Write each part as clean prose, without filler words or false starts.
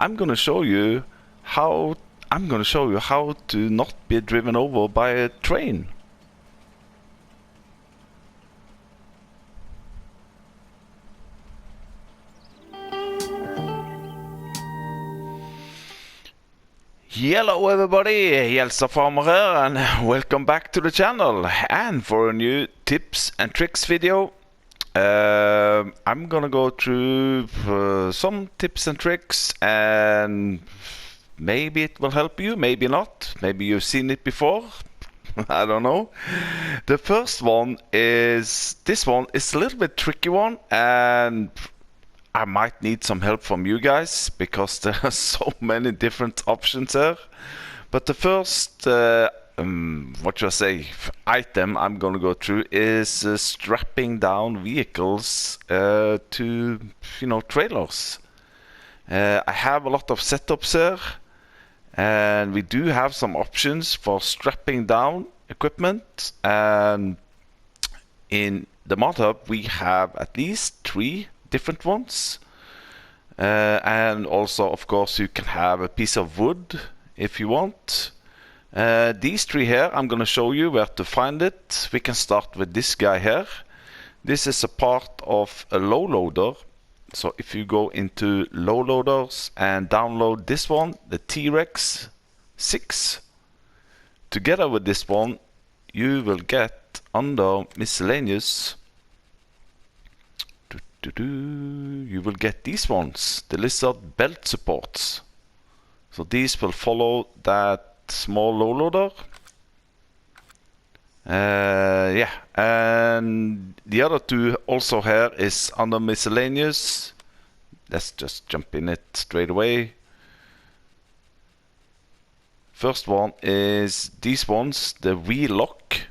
I'm gonna show you how to not be driven over by a train. Hello everybody, Jelsa Farmer here, and welcome back to the channel. And for a new tips and tricks video, I'm gonna go through some tips and tricks, and maybe it will help you, maybe not. Maybe you've seen it before. I don't know. The first one is this one. It's a little bit tricky one, and I might need some help from you guys because there are so many different options here. But the first, item I'm gonna go through is strapping down vehicles to, trailers. I have a lot of setups here, and we do have some options for strapping down equipment. And in the mod hub, we have at least 3 different ones, and also of course you can have a piece of wood if you want. These 3 here, I'm gonna show you where to find it. We can start with this guy here. This is a part of a low loader, so if you go into low loaders and download this one, the T-Rex 6, together with this one you will get under miscellaneous, you will get these ones, the lizard belt supports. So these will follow that small low loader. And the other 2 also here is under miscellaneous. Let's just jump in it straight away. First one is these ones, the wheel lock,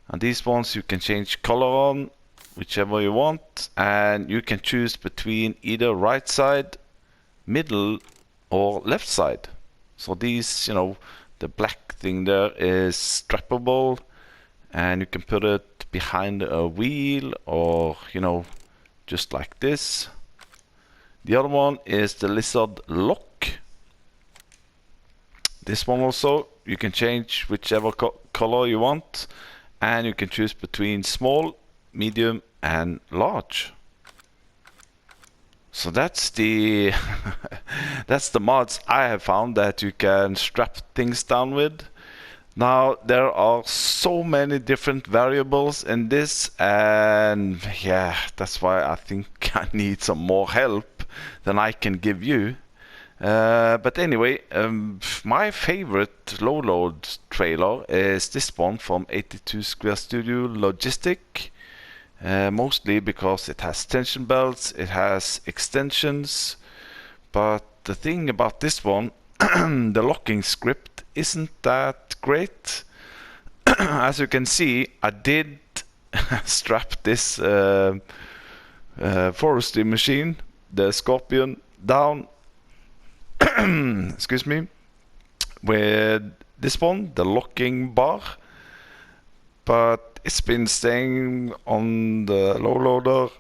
and these ones you can change color on, whichever you want, and you can choose between either right side, middle, or left side. So these, the black thing there is strappable, and you can put it behind a wheel, or just like this. The other one is the lizard lock. This one also you can change whichever color you want, and you can choose between small, medium, and large. So that's the that's the mods I have found that you can strap things down with. Now there are so many different variables in this, and yeah, that's why I think I need some more help than I can give you. But anyway, my favorite low load trailer is this one from 82 Square Studio Logistic. Mostly because it has tension belts, it has extensions, but the thing about this one, the locking script isn't that great. As you can see, I did strap this forestry machine, the Scorpion, down excuse me, with this one, the locking bar, but it's been staying on the low loader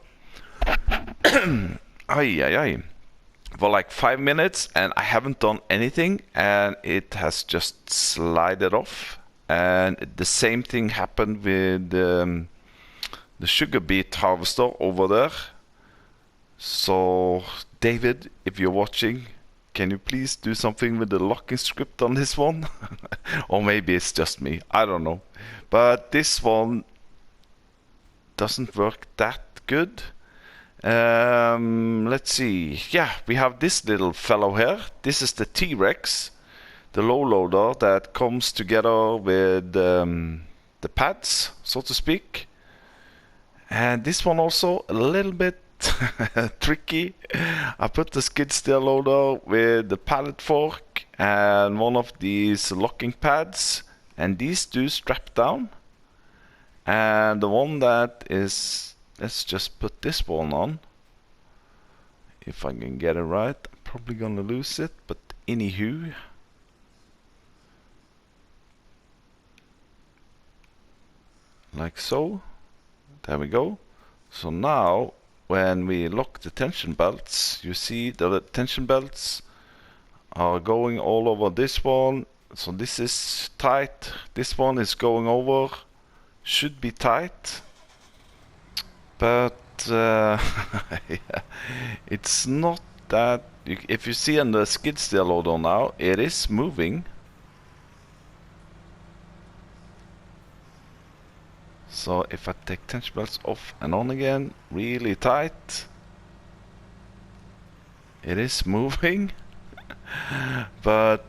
for like 5 minutes, and I haven't done anything, and it has just slided off. And the same thing happened with the sugar beet harvester over there. So David, if you're watching, can you please do something with the locking script on this one? Or maybe it's just me, I don't know. But this one doesn't work that good. Let's see. Yeah, we have this little fellow here. This is the T-Rex, the low loader that comes together with the pads, so to speak. And this one also a little bit tricky. I put the skid steer loader with the pallet fork and one of these locking pads, and these 2 strap down. And the one that is, let's just put this one on. If I can get it right, I'm probably gonna lose it, but anywho. Like so. There we go. So now when we lock the tension belts, you see the tension belts are going all over this one. So this is tight. This one is going over. Should be tight. But yeah, it's not that... if you see on the skid steer loader now, it is moving. So if I take tension belts off and on again, really tight, it is moving. But,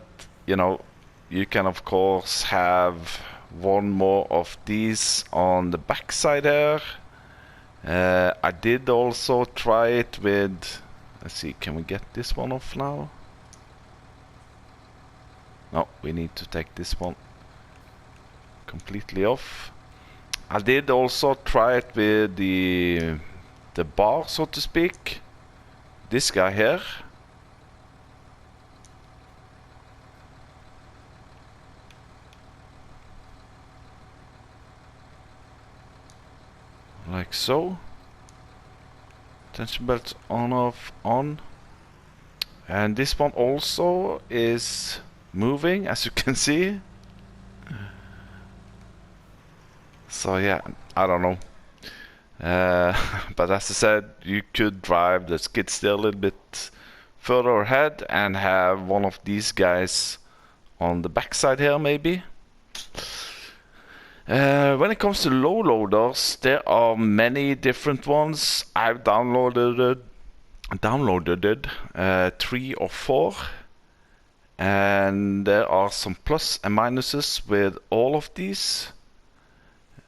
you know, you can of course have one more of these on the back side here. I did also try it with... let's see, can we get this one off now? No, we need to take this one completely off. I did also try it with the bar, so to speak. This guy here. Like so. Tension belts on, off, on. And this one also is moving, as you can see. So yeah, I don't know. But as I said, you could drive the skid steer a little bit further ahead and have one of these guys on the backside here, maybe. When it comes to low loaders, there are many different ones. I've downloaded 3 or 4, and there are some plus and minuses with all of these.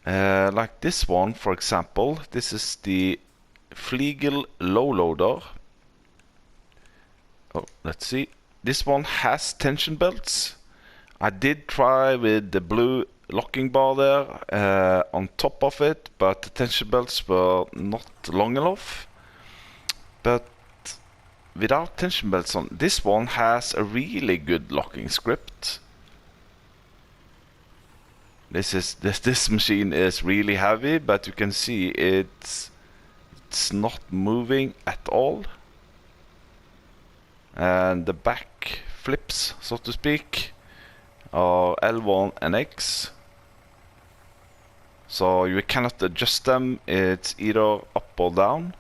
Like this one, for example. This is the Fliegel low loader. Oh, let's see. This one has tension belts. I did try with the blue locking bar there on top of it, but the tension belts were not long enough. But without tension belts on, this one has a really good locking script. This machine is really heavy, but you can see it's not moving at all. And the back flips, so to speak, are L1 and X. So you cannot adjust them, it's either up or down.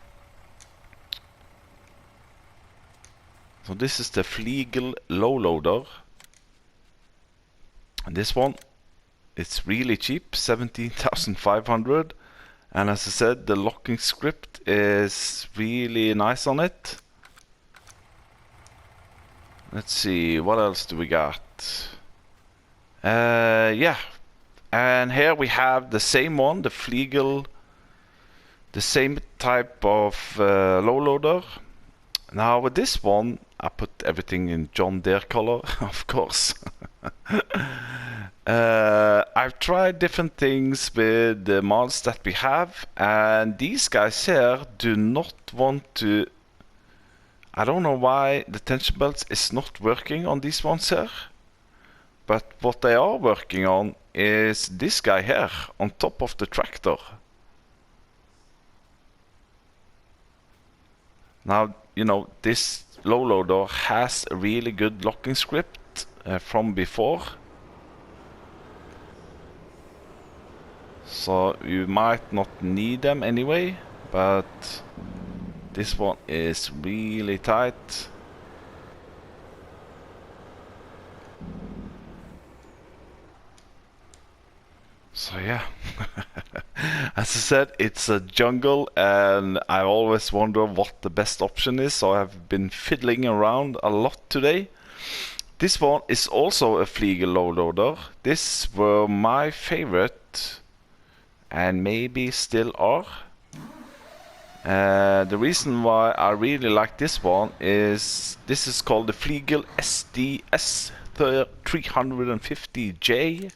So this is the Fliegel low loader. And this one, it's really cheap, 17,500. And as I said, the locking script is really nice on it. Let's see, what else do we got? Yeah, and here we have the same one, the Fliegel, the same type of low loader. Now with this one, I put everything in John Deere color, of course. I've tried different things with the mods that we have, and these guys here do not want to... I don't know why the tension belts is not working on these ones here. But what they are working on is this guy here on top of the tractor. Now, you know, this low loader has a really good locking script from before. So you might not need them anyway, but this one is really tight. So yeah, as I said, it's a jungle, and I always wonder what the best option is, so I've been fiddling around a lot today. This one is also a Fliegel low loader. This were my favorite, and maybe still are. The reason why I really like this one is this is called the Fliegel SDS 350J.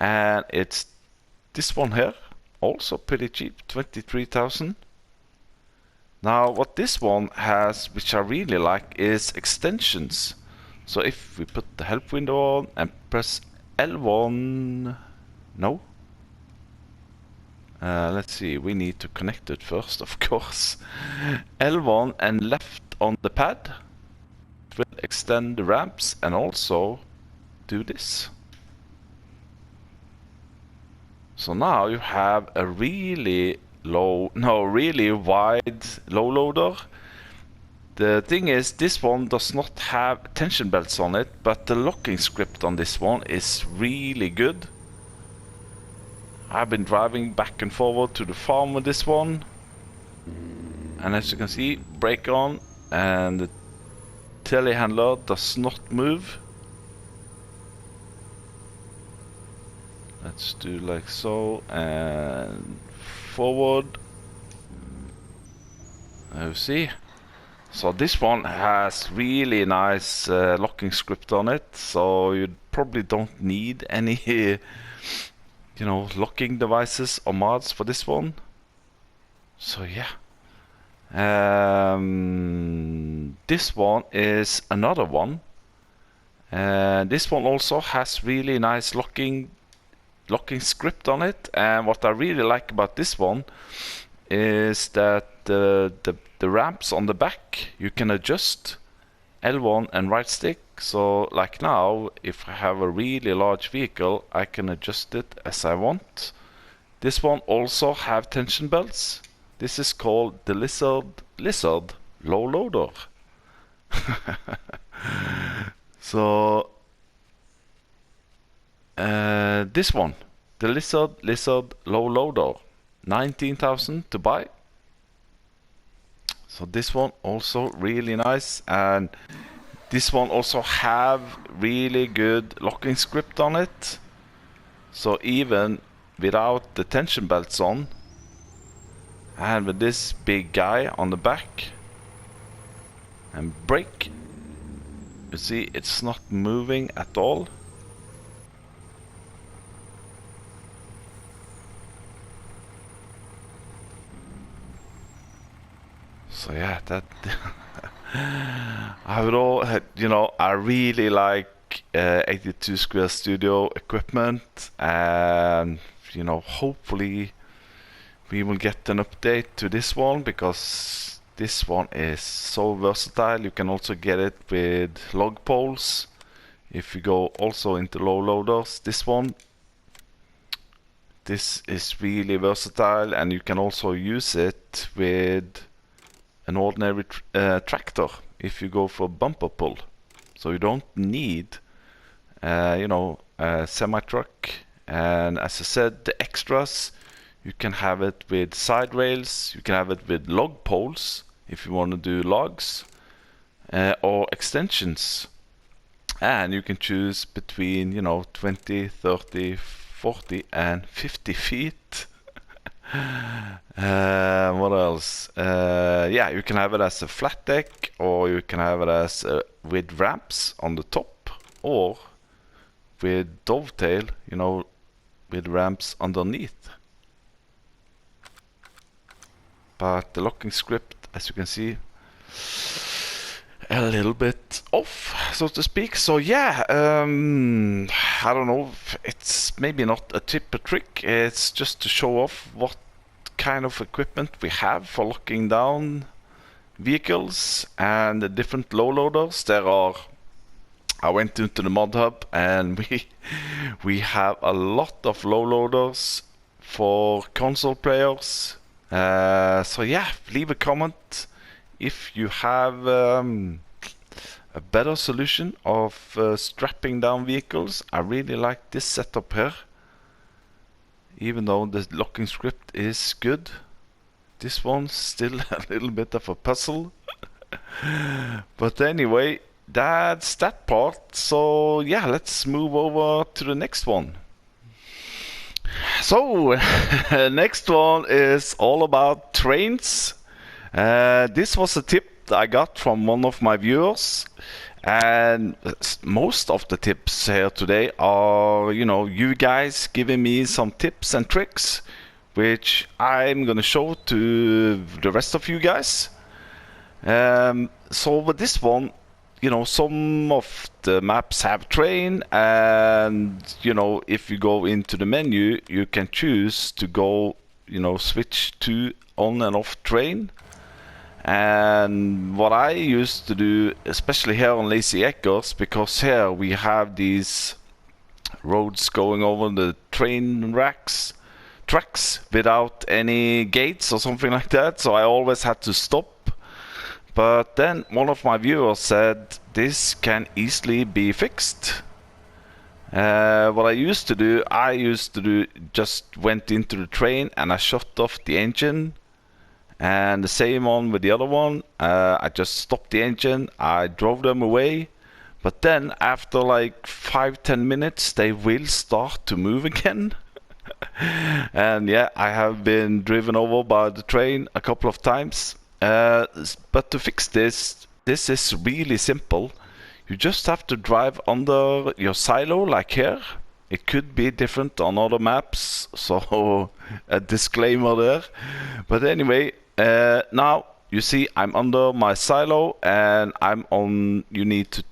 And it's this one here, also pretty cheap, 23,000. Now what this one has, which I really like, is extensions. So if we put the help window on and press L1, no? Let's see, we need to connect it first, of course. L1 and left on the pad, it will extend the ramps and also do this. So now you have a really wide low loader. The thing is, this one does not have tension belts on it, but the locking script on this one is really good. I've been driving back and forward to the farm with this one. And as you can see, brake on, and the telehandler does not move. Let's do like so, and forward. You see? So this one has really nice locking script on it, so you probably don't need any, you know, locking devices or mods for this one. So yeah. This one is another one. This one also has really nice locking script on it, and what I really like about this one is that the ramps on the back you can adjust L1 and right stick. So like now, if I have a really large vehicle, I can adjust it as I want. This one also have tension belts. This is called the Lizard low loader. So this one, the Lizard low loader, 19,000 to buy. So this one also really nice, and this one also have really good locking script on it. So even without the tension belts on, and with this big guy on the back and brake, you see it's not moving at all. So yeah, that I would all, you know, I really like 82 Square Studio equipment, and you know, hopefully we will get an update to this one, because this one is so versatile. You can also get it with log poles. If you go also into low loaders, this is really versatile, and you can also use it with an ordinary tractor if you go for bumper pull. So you don't need you know, a semi-truck. And as I said, the extras, you can have it with side rails, you can have it with log poles if you want to do logs, or extensions. And you can choose between, you know, 20, 30, 40 and 50 feet. What else? Yeah, you can have it as a flat deck, or you can have it as with ramps on the top, or with dovetail, you know, with ramps underneath. But the locking script, as you can see, a little bit off, so to speak. So yeah, I don't know, it's maybe not a tip or trick, it's just to show off what kind of equipment we have for locking down vehicles and the different low loaders. I went into the mod hub, and we have a lot of low loaders for console players. So yeah, leave a comment if you have a better solution of strapping down vehicles. I really like this setup here. Even though the locking script is good, this one's still a little bit of a puzzle. But anyway, that's that part. So yeah, let's move over to the next one. So next one is all about trains. This was a tip I got from one of my viewers, and most of the tips here today are, you know, you guys giving me some tips and tricks, which I'm gonna show to the rest of you guys. So with this one, you know, some of the maps have train, and you know, if you go into the menu, you can choose to go, you know, switch to on and off train. And what I used to do, especially here on Lazy Acres, because here we have these roads going over the train tracks without any gates or something like that, so I always had to stop. But then one of my viewers said this can easily be fixed. What I used to do, just went into the train and I shut off the engine. And the same on with the other one. I just stopped the engine, I drove them away. But then after like 5-10 minutes, they will start to move again. And yeah, I have been driven over by the train a couple of times. But to fix this is really simple. You just have to drive under your silo like here. It could be different on other maps, so a disclaimer there. But anyway, now you see I'm under my silo and I'm on. You need to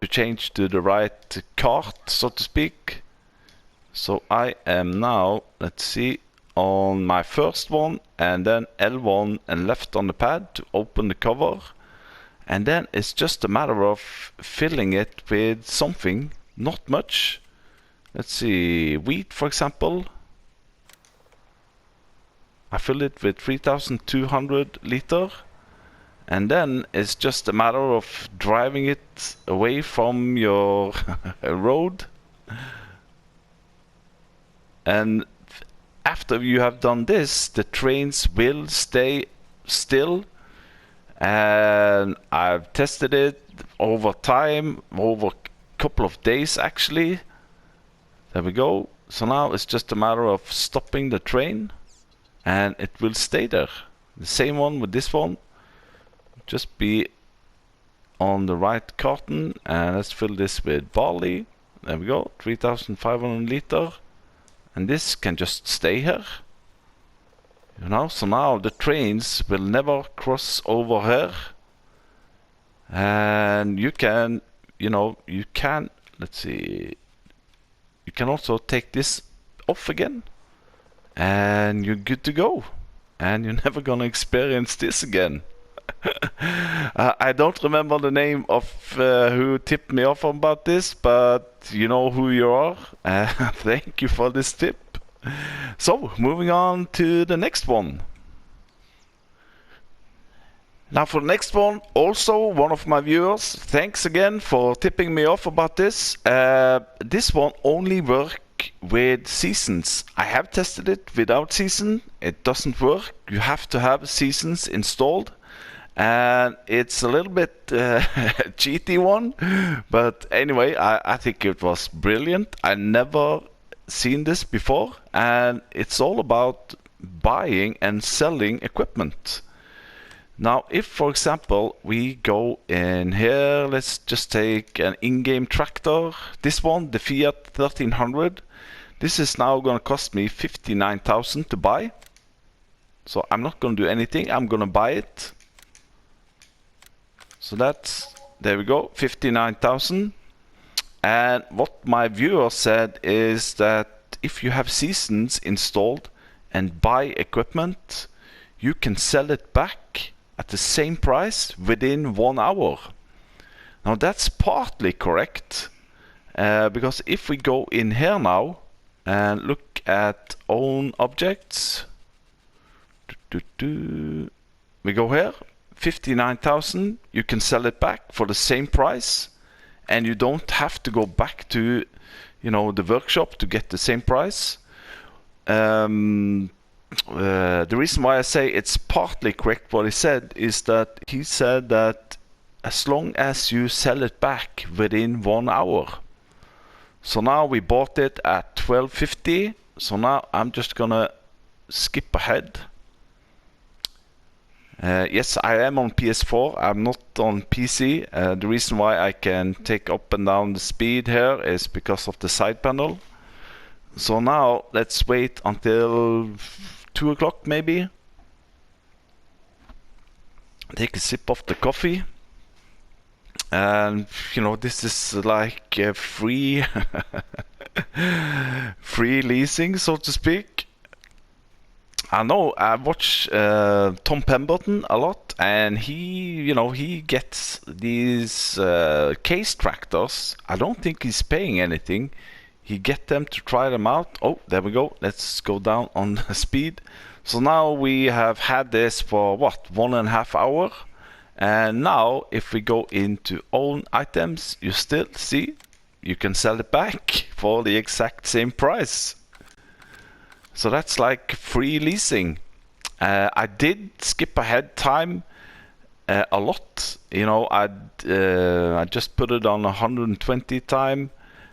change to the right cart, so to speak. So I am now, let's see, on my first one, and then L1 and left on the pad to open the cover. And then it's just a matter of filling it with something, not much. Let's see, wheat for example. I fill it with 3,200 liter. And then it's just a matter of driving it away from your road. And after you have done this, the trains will stay still. And I've tested it over time, over a couple of days actually. There we go. So now it's just a matter of stopping the train and it will stay there. The same one with this one. Just be on the right carton, and let's fill this with barley. There we go, 3,500 liter. And this can just stay here. You know, so now the trains will never cross over here. And you can, let's see, you can also take this off again. And you're good to go. And you're never gonna experience this again. I don't remember the name of who tipped me off about this, but you know who you are. Thank you for this tip. So, moving on to the next one. Now for the next one, also one of my viewers, thanks again for tipping me off about this. This one only works with seasons. I have tested it without season. It doesn't work. You have to have seasons installed. And it's a little bit cheaty one. But anyway, I think it was brilliant. I never seen this before. And it's all about buying and selling equipment. Now, if, for example, we go in here, let's just take an in-game tractor. This one, the Fiat 1300. This is now going to cost me 59,000 to buy. So I'm not going to do anything. I'm going to buy it. So that's, there we go, 59,000. And what my viewer said is that if you have seasons installed and buy equipment, you can sell it back at the same price within 1 hour. Now that's partly correct, because if we go in here now and look at own objects, we go here, 59,000, you can sell it back for the same price, and you don't have to go back to, the workshop to get the same price. The reason why I say it's partly correct what he said is that he said that as long as you sell it back within 1 hour. So now we bought it at 12.50. So now I'm just gonna skip ahead. Yes, I am on PS4. I'm not on PC. The reason why I can take up and down the speed here is because of the side panel. So now let's wait until 2 o'clock maybe. Take a sip of the coffee. And this is like free free leasing, so to speak. I know I watch Tom Pemberton a lot, and he gets these case tractors. I don't think he's paying anything. He get them to try them out. Oh, there we go. Let's go down on the speed. So now we have had this for what, 1.5 hours, and now if we go into own items, you still see you can sell it back for the exact same price. So that's like free leasing. I did skip ahead time a lot. I just put it on 120 time,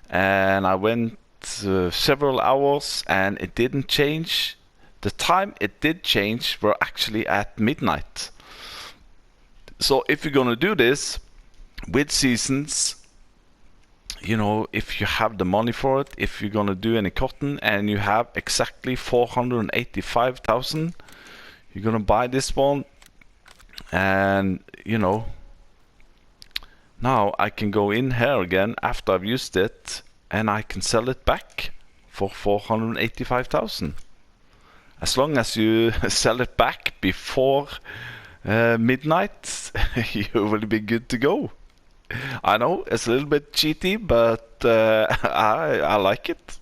and I went several hours, and it didn't change. The time it did change were actually at midnight. So if you're gonna do this with seasons, if you have the money for it, if you're gonna do any cotton and you have exactly 485,000, you're gonna buy this one, and now I can go in here again after I've used it, and I can sell it back for 485,000. As long as you sell it back before midnight, you will be good to go. I know it's a little bit cheaty, but I like it.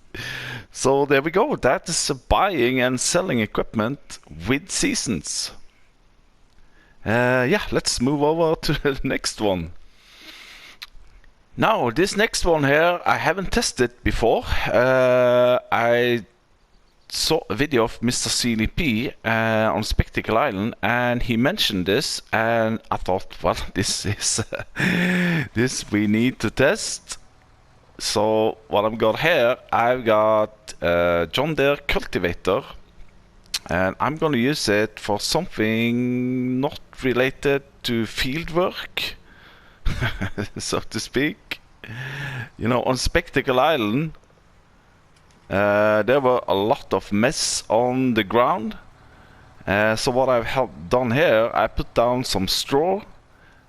So there we go. That is buying and selling equipment with seasons. Yeah, let's move over to the next one. Now, this next one here, I haven't tested before. I saw a video of Mr. CLP on Spectacle Island, and he mentioned this, and I thought, well, this is this we need to test. So what I've got here, I've got John Deere Cultivator, and I'm gonna use it for something not related to field work, so to speak. On Spectacle Island, there were a lot of mess on the ground. So what I've done here, I put down some straw,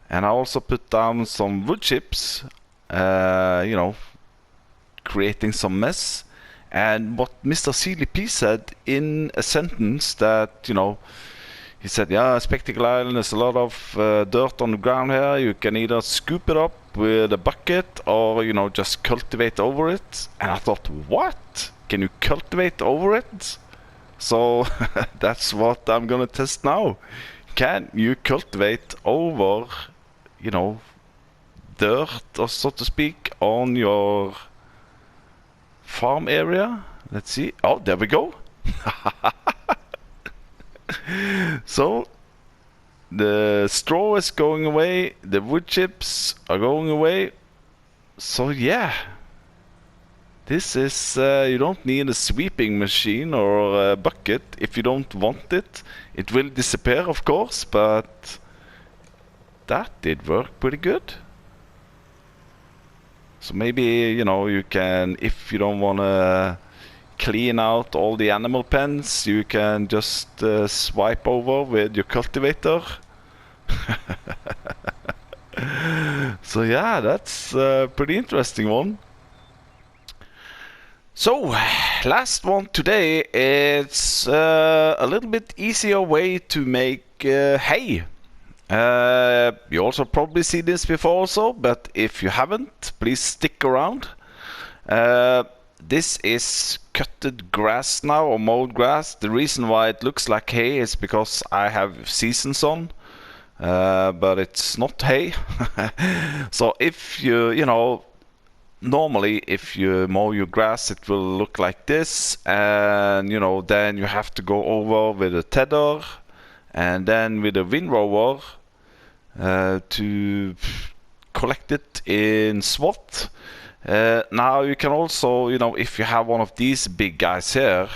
and I also put down some wood chips, creating some mess. And what Mr. CLP said in a sentence that, he said, yeah, Spectacle Island, there's a lot of dirt on the ground here. You can either scoop it up with a bucket or, just cultivate over it. And I thought, what? Can you cultivate over it? So that's what I'm gonna test now. Can you cultivate over, dirt, or so to speak, on your farm area? Let's see. Oh, there we go. So the straw is going away, the wood chips are going away. So yeah, this is you don't need a sweeping machine or a bucket if you don't want it. It will disappear, of course, but that did work pretty good. So maybe, you can, if you don't want to clean out all the animal pens, you can just swipe over with your cultivator. So yeah, that's a pretty interesting one. So last one today, it's a little bit easier way to make hay. You also probably see this before also, but if you haven't, please stick around. This is cutted grass now, or mowed grass. The reason why it looks like hay is because I have seasons on, but it's not hay. So if normally if you mow your grass, it will look like this, and then you have to go over with a tether and then with a windrower to collect it in SWAT. Now you can also, if you have one of these big guys here,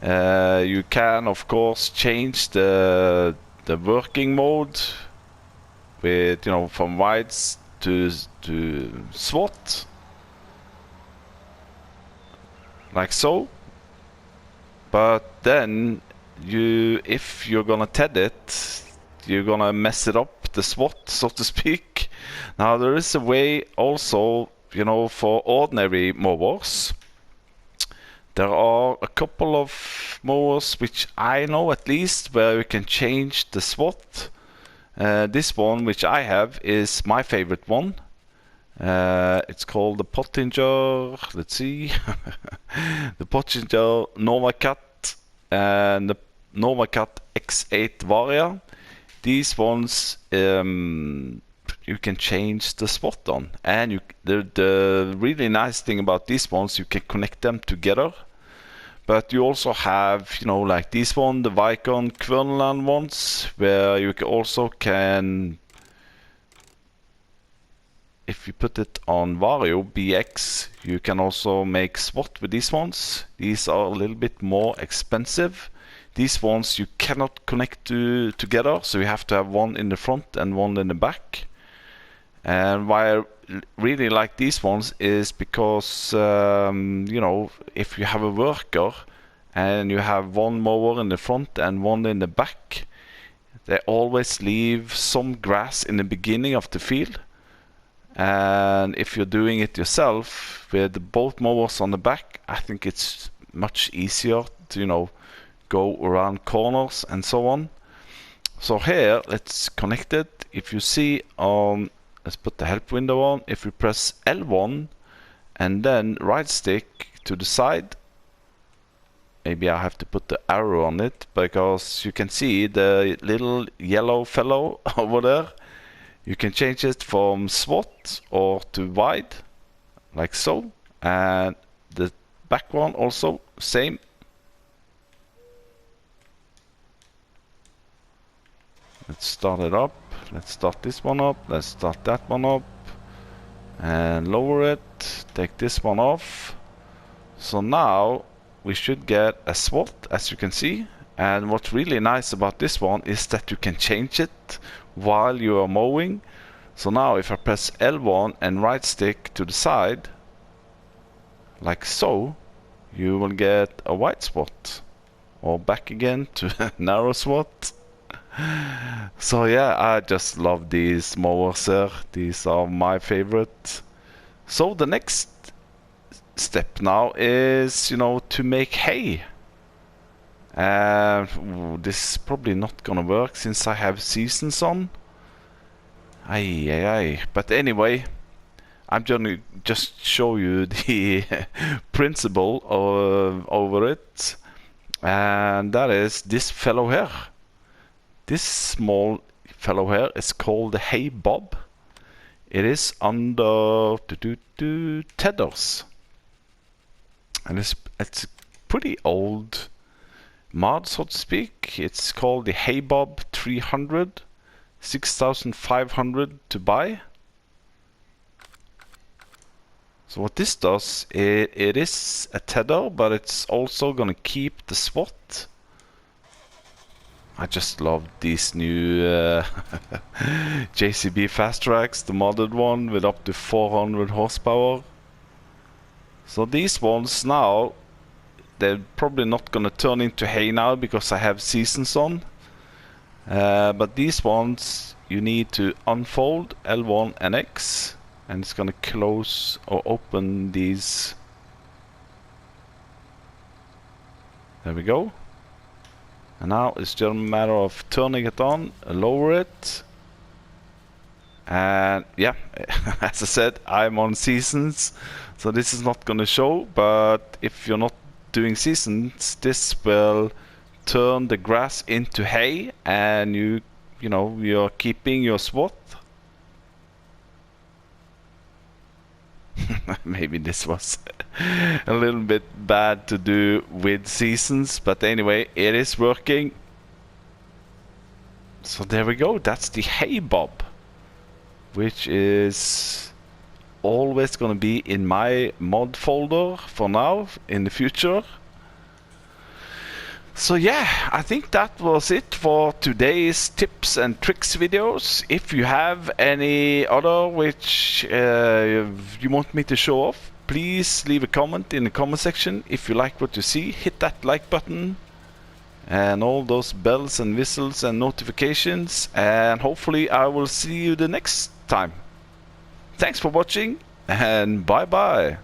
you can of course change the working mode with, from wides to SWAT, like so. But then if you're gonna TED it, you're gonna mess it up, the SWAT, so to speak. Now there is a way also, for ordinary mowers There are a couple of mowers which I know at least where you can change the SWAT. This one which I have is my favorite one. It's called the Pottinger, let's see, the Pottinger Novacat and the Novacat X8 Varia. These ones you can change the spot on, and the really nice thing about these ones, you can connect them together. But you also have, you know, like this one, the Vicon Querneland ones, where you also can, if you put it on Vario BX, you can also make SWAT with these ones. These are a little bit more expensive. These ones you cannot connect together, so you have to have one in the front and one in the back. And why I really like these ones is because, you know, if you have a worker and you have one mower in the front and one in the back, they always leave some grass in the beginning of the field. And if you're doing it yourself with both mowers on the back, I think it's much easier to, you know, go around corners and so on. So here, let's connect it. If you see on, let's put the help window on. If you press L1 and then right stick to the side, maybe I have to put the arrow on it because you can see the little yellow fellow over there. You can change it from SWAT or to wide, like so. And the back one also, same. Let's start it up. Let's start this one up. Let's start that one up. And lower it. Take this one off. So now we should get a SWAT, as you can see. And what's really nice about this one is that you can change it while you are mowing. So now if I press L1 and right stick to the side, like so, you will get a white spot. Or back again to narrow SWAT. So yeah, I just love these mowers here. These are my favorite. So the next step now is, you know, to make hay. This is probably not gonna work since I have seasons on. But anyway, I'm gonna just show you the principle over it. And that is this fellow here. This small fellow here is called the hay bob. It is under tethers. And it's pretty old mod, so to speak. It's called the hay bob 300, 6,500 to buy. So what this does, it is a tether, but it's also gonna keep the SWAT. I just love these new JCB Fast Tracks, the modded one with up to 400 horsepower. So these ones now, they're probably not gonna turn into hay now because I have seasons on. But these ones, you need to unfold L1 and X, and it's gonna close or open these. There we go. And now it's just a matter of turning it on, lower it. And yeah, as I said, I'm on seasons, so this is not gonna show, but if you're not doing seasons, this will turn the grass into hay, and you know, you're keeping your SWAT. Maybe this was a little bit bad to do with seasons, but anyway, it is working. So there we go, that's the hay bob, which is always gonna be in my mod folder for now, in the future. So yeah, I think that was it for today's tips and tricks videos. If you have any other which you want me to show off, please leave a comment in the comment section. If you like what you see, hit that like button and all those bells and whistles and notifications, and hopefully I will see you the next time. Thanks for watching, and bye bye.